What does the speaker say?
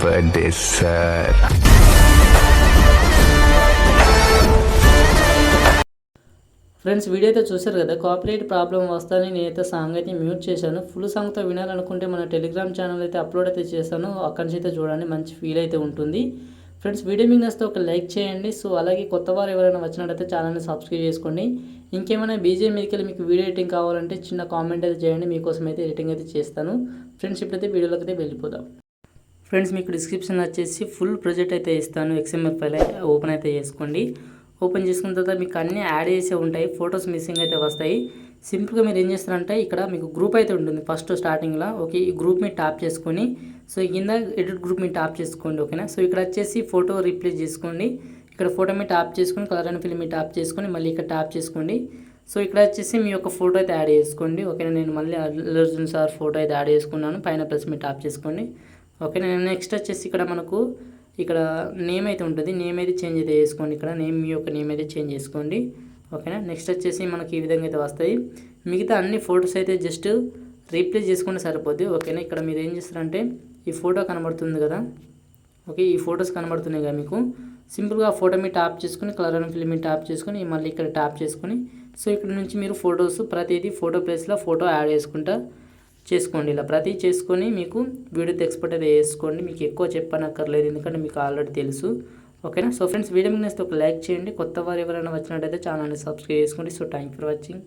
Birthday sir. Friends, video అయితే చూశారు కదా. కాపీరైట్ ప్రాబ్లం వస్తాయని నేనైతే సాంగ్ అయితే మ్యూట్ చేశాను. ఫుల్ సాంగ్తో వినాలనుకుంటే మన టెలిగ్రామ్ ఛానల్ అయితే అప్లోడ్ అయితే చేశాను. అక్కడి నుంచి అయితే చూడండి, మంచి ఫీల్ అయితే ఉంటుంది. ఫ్రెండ్స్, వీడియో మీకు నచ్చితే ఒక లైక్ చేయండి. సో అలాగే కొత్త వారు ఎవరైనా వచ్చినట్టయితే ఛానల్ని సబ్స్క్రైబ్ చేసుకోండి. ఇంకేమైనా బీజే మీదకి మీకు వీడియో ఎడిటింగ్ కావాలంటే చిన్న కామెంట్ అయితే చేయండి, మీకోసం అయితే ఎడిటింగ్ అయితే చేస్తాను. ఫ్రెండ్స్, ఇప్పుడైతే వీడియోలోకి అయితే వెళ్ళిపోదాం. ఫ్రెండ్స్, మీకు డిస్క్రిప్షన్ వచ్చేసి ఫుల్ ప్రాజెక్ట్ అయితే ఇస్తాను. XML ఫైల్ అయితే ఓపెన్ అయితే చేసుకోండి. ఓపెన్ చేసుకున్న తర్వాత మీకు అన్నీ యాడ్ చేసే ఉంటాయి. ఫొటోస్ మిస్సింగ్ అయితే వస్తాయి. సింపుల్గా మీరు ఏం చేస్తారంటే ఇక్కడ మీకు గ్రూప్ అయితే ఉంటుంది ఫస్ట్ స్టార్టింగ్లో. ఓకే, ఈ గ్రూప్ మీద ట్యాప్ చేసుకొని సో కింద ఎడిట్ గ్రూప్ మీద ట్యాప్ చేసుకోండి. ఓకేనా. సో ఇక్కడ వచ్చేసి ఫోటో రీప్లేస్ చేసుకోండి. ఇక్కడ ఫోటో మీద ట్యాప్ చేసుకొని కలర్ అండ్ ఫిల్ మీద ట్యాప్ చేసుకొని మళ్ళీ ఇక్కడ ట్యాప్ చేసుకోండి. సో ఇక్కడ వచ్చేసి మీ యొక్క ఫోటో అయితే యాడ్ చేసుకోండి. ఓకేనా. నేను మళ్ళీ అల్లు అర్జున్ సార్ ఫోటో అయితే యాడ్ చేసుకున్నాను. పైన ప్లస్ మీద ట్యాప్ చేసుకోండి. ఓకేనా. నెక్స్ట్ వచ్చేసి ఇక్కడ మనకు ఇక్కడ నేమ్ అయితే ఉంటుంది. నేమ్ అయితే చేంజ్ అయితే చేసుకోండి. ఇక్కడ మీ యొక్క నేమ్ అయితే చేంజ్ చేసుకోండి. ఓకేనా. నెక్స్ట్ వచ్చేసి మనకి ఈ విధంగా అయితే వస్తాయి. మిగతా అన్ని ఫొటోస్ అయితే జస్ట్ రీప్లేస్ చేసుకుంటే సరిపోద్ది. ఓకేనా. ఇక్కడ మీరు ఏం చేస్తారంటే ఈ ఫోటో కనబడుతుంది కదా. ఓకే, ఈ ఫొటోస్ కనబడుతున్నాయి కదా మీకు. సింపుల్గా ఫోటో మీద ట్యాప్ చేసుకుని కలర్ అండ్ ఫిల్ మీద ట్యాప్ చేసుకొని మళ్ళీ ఇక్కడ ట్యాప్ చేసుకొని సో ఇక్కడ నుంచి మీరు ఫొటోస్ ప్రతిదీ ఫోటో ప్లేస్లో ఫోటో యాడ్ చేసుకోండి. ఇలా ప్రతి చేసుకొని మీకు వీడియో ఎక్స్పోర్ట్ అయితే చేసుకోండి. మీకు ఎక్కువ చెప్పనక్కర్లేదు, ఎందుకంటే మీకు ఆల్రెడీ తెలుసు. ఓకేనా. సో ఫ్రెండ్స్, వీడియో మీకు నచ్చితే ఒక లైక్ చేయండి. కొత్త వారు ఎవరైనా వచ్చినట్టయితే ఛానల్ని సబ్స్క్రైబ్ చేసుకోండి. So thank for watching.